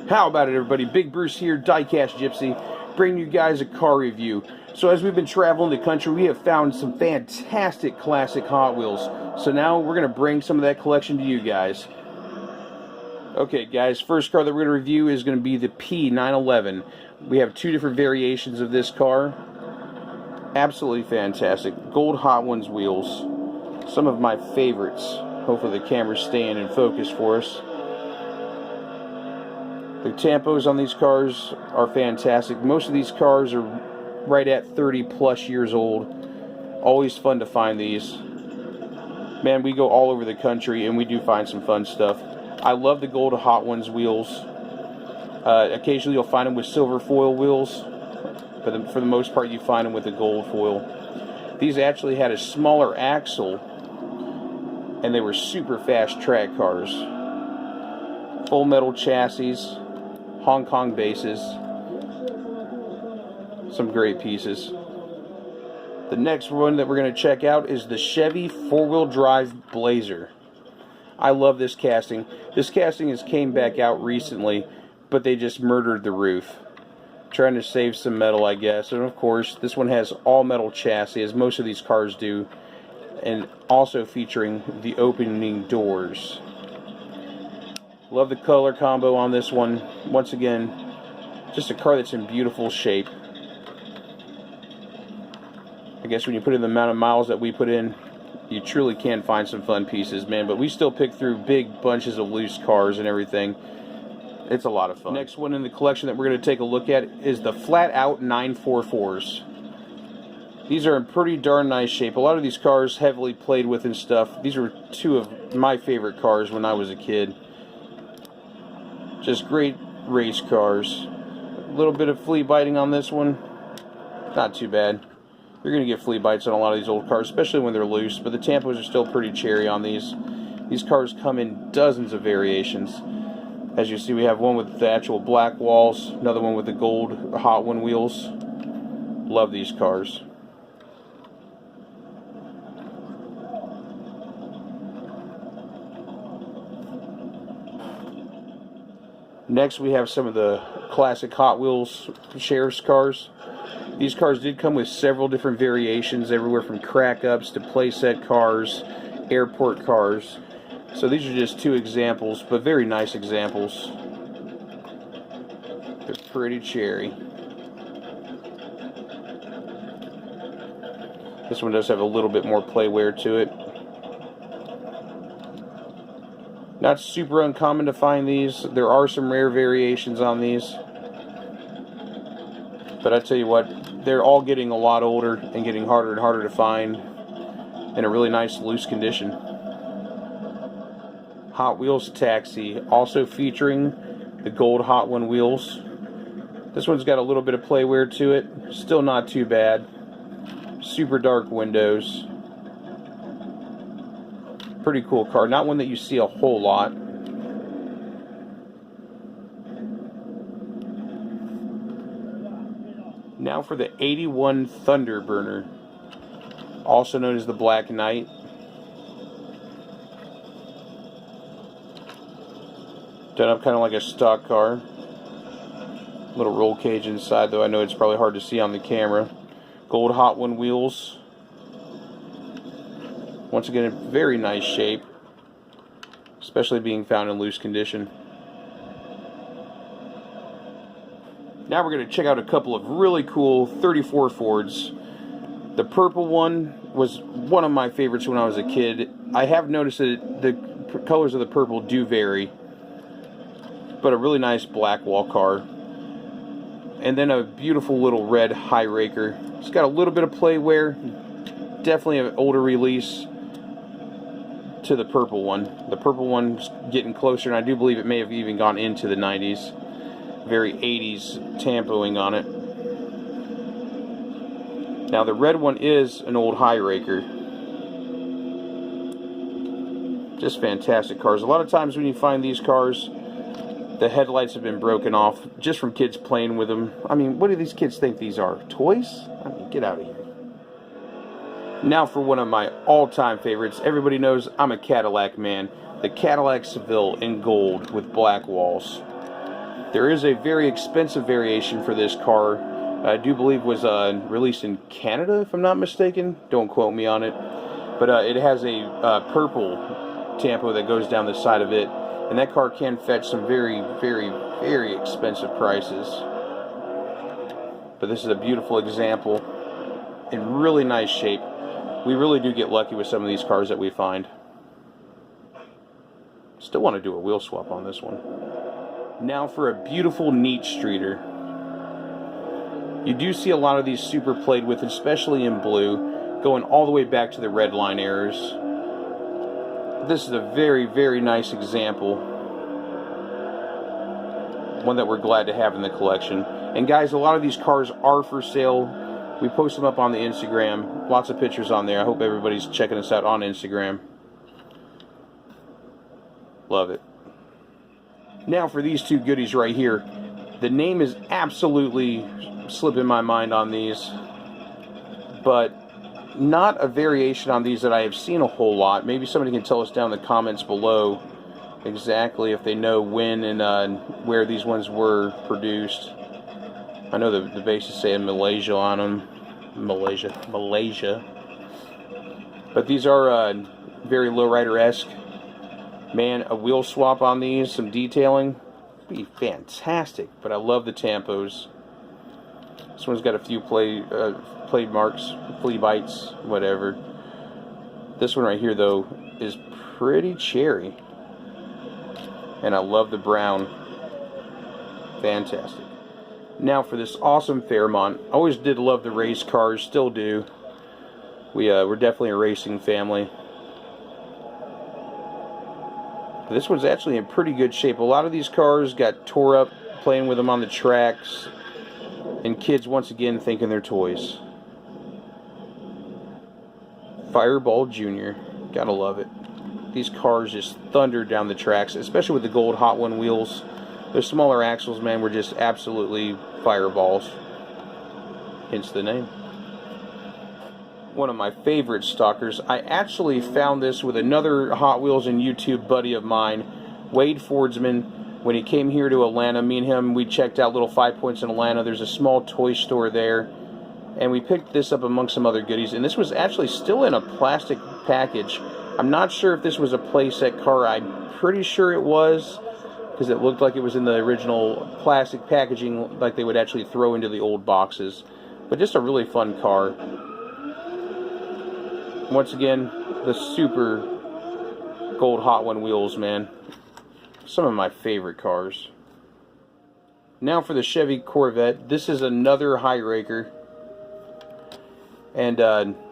How about it, everybody? Big Bruce here, Diecast Gypsy, bringing you guys a car review. So as we've been traveling the country, we have found some fantastic classic Hot Wheels. So now we're going to bring some of that collection to you guys. Okay, guys, first car that we're going to review is going to be the P911. We have two different variations of this car. Absolutely fantastic. Gold Hot Ones wheels. Some of my favorites. Hopefully the camera's staying in focus for us. The tampos on these cars are fantastic. Most of these cars are right at 30 plus years old. Always fun to find these. Man, we go all over the country and we do find some fun stuff. I love the gold Hot Ones wheels. Occasionally you'll find them with silver foil wheels, but for the most part you find them with the gold foil. These actually had a smaller axle and they were super fast track cars. Full metal chassis, Hong Kong bases, some great pieces. The next one that we're going to check out is the Chevy 4-wheel drive Blazer. I love this casting. This casting has came back out recently, but they just murdered the roof. Trying to save some metal, I guess. And of course, this one has all metal chassis, as most of these cars do, and also featuring the opening doors. Love the color combo on this one. Once again, just a car that's in beautiful shape. I guess when you put in the amount of miles that we put in, you truly can find some fun pieces, man. But we still pick through big bunches of loose cars and everything. It's a lot of fun. Next one in the collection that we're going to take a look at is the Flat Out 944s. These are in pretty darn nice shape. A lot of these cars heavily played with and stuff. These were two of my favorite cars when I was a kid. Just great race cars. A little bit of flea biting on this one. Not too bad. You're going to get flea bites on a lot of these old cars, especially when they're loose, but the tampos are still pretty cherry on these. These cars come in dozens of variations. As you see, we have one with the actual black walls, another one with the gold Hot One wheels. Love these cars. Next, we have some of the classic Hot Wheels Sheriff's cars. These cars did come with several different variations, everywhere from crack-ups to playset cars, airport cars. So these are just two examples, but very nice examples. They're pretty cherry. This one does have a little bit more playware to it. Not super uncommon to find these. There are some rare variations on these. But I tell you what, they're all getting a lot older and getting harder and harder to find in a really nice loose condition. Hot Wheels Taxi, also featuring the gold Hot One wheels. This one's got a little bit of playware to it. Still not too bad. Super dark windows. Pretty cool car. Not one that you see a whole lot. Now for the 81 Thunderburner, also known as the Black Knight. Done up kind of like a stock car. Little roll cage inside, though I know it's probably hard to see on the camera. Gold Hot One wheels. Once again, in very nice shape, especially being found in loose condition. Now we're going to check out a couple of really cool 34 Fords. The purple one was one of my favorites when I was a kid. I have noticed that the colors of the purple do vary, but a really nice black wall car. And then a beautiful little red high raker. It's got a little bit of playware, definitely an older release to the purple one. The purple one's getting closer, and I do believe it may have even gone into the 90s. Very 80s tampoing on it. Now the red one is an old high raker. Just fantastic cars. A lot of times when you find these cars, the headlights have been broken off just from kids playing with them. I mean, what do these kids think these are? Toys? I mean, get out of here. Now for one of my all-time favorites. Everybody knows I'm a Cadillac man. The Cadillac Seville in gold with black walls. There is a very expensive variation for this car. I do believe was released in Canada, if I'm not mistaken. Don't quote me on it. But it has a purple tampo that goes down the side of it. And that car can fetch some very, very, very expensive prices. But this is a beautiful example in really nice shape. We really do get lucky with some of these cars that we find. Still want to do a wheel swap on this one. Now for a beautiful, neat streeter. You do see a lot of these super played with, especially in blue, going all the way back to the red line errors. This is a very, very nice example. One that we're glad to have in the collection. And guys, a lot of these cars are for sale. We post them up on the Instagram. Lots of pictures on there. I hope everybody's checking us out on Instagram. Love it. Now for these two goodies right here. The name is absolutely slipping my mind on these, but not a variation on these that I have seen a whole lot. Maybe somebody can tell us down in the comments below exactly if they know when and where these ones were produced. I know the bases say in Malaysia on them. Malaysia. But these are very lowrider-esque. Man, a wheel swap on these, some detailing, would be fantastic. But I love the tampos. This one's got a few play marks, flea bites, whatever. This one right here, though, is pretty cherry. And I love the brown. Fantastic. Now for this awesome Fairmont. I always did love the race cars, still do. We're definitely a racing family. This one's actually in pretty good shape. A lot of these cars got tore up playing with them on the tracks, and kids once again thinking they're toys. Fireball Jr. Gotta love it. These cars just thunder down the tracks, especially with the gold Hot One wheels. Their smaller axles, man, were just absolutely fireballs. Hence the name. One of my favorite stalkers. I actually found this with another Hot Wheels and YouTube buddy of mine, Wade Fordsman. When he came here to Atlanta, me and him, we checked out Little 5 Points in Atlanta. There's a small toy store there, and we picked this up amongst some other goodies. And this was actually still in a plastic package. I'm not sure if this was a playset car. I'm pretty sure it was, because it looked like it was in the original plastic packaging, like they would actually throw into the old boxes. But just a really fun car. Once again, the super gold Hot One wheels, man. Some of my favorite cars. Now for the Chevy Corvette. This is another high raker. And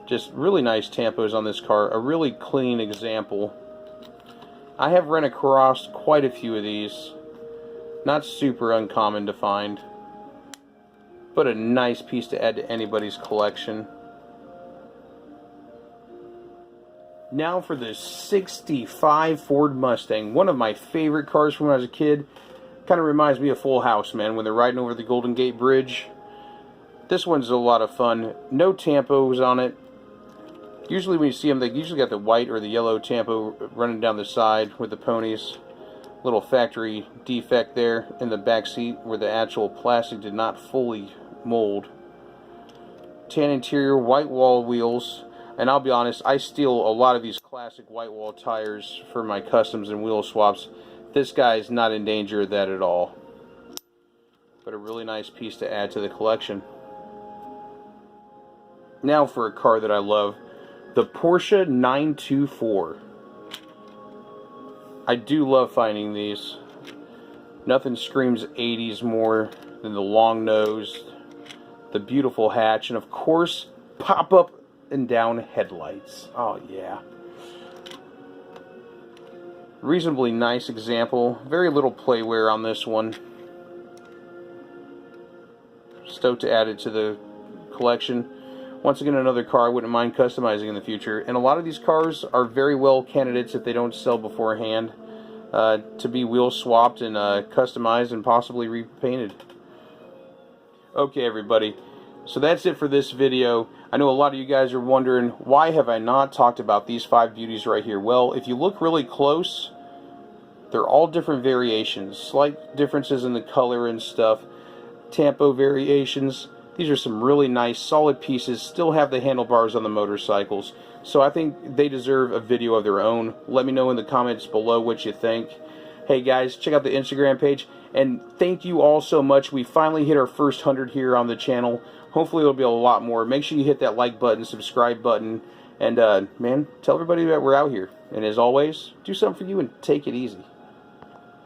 just really nice tampos on this car. A really clean example. I have run across quite a few of these. Not super uncommon to find. But a nice piece to add to anybody's collection. Now for the 65 Ford Mustang. One of my favorite cars from when I was a kid. Kind of reminds me of Full House, man, when they're riding over the Golden Gate Bridge. This one's a lot of fun. No tampos on it. Usually when you see them, they usually got the white or the yellow tampo running down the side with the ponies. Little factory defect there in the back seat where the actual plastic did not fully mold. Tan interior, white wall wheels. And I'll be honest, I steal a lot of these classic white wall tires for my customs and wheel swaps. This guy's not in danger of that at all. But a really nice piece to add to the collection. Now for a car that I love. The Porsche 924. I do love finding these. Nothing screams 80s more than the long nose, the beautiful hatch, and of course, pop-up and down headlights. Oh yeah. Reasonably nice example. Very little playware on this one. Stoked to add it to the collection. Once again, another car I wouldn't mind customizing in the future. And a lot of these cars are very well candidates, if they don't sell beforehand, to be wheel swapped and customized and possibly repainted. Okay, everybody. So that's it for this video. I know a lot of you guys are wondering, why have I not talked about these 5 beauties right here? Well, if you look really close, They're all different variations, slight differences in the color and stuff, tampo variations. These are some really nice, solid pieces, still have the handlebars on the motorcycles. So I think they deserve a video of their own. Let me know in the comments below what you think. Hey guys, check out the Instagram page. And thank you all so much. We finally hit our first 100 here on the channel. Hopefully there'll be a lot more. Make sure you hit that like button, subscribe button. And man, tell everybody that we're out here. And as always, do something for you and take it easy.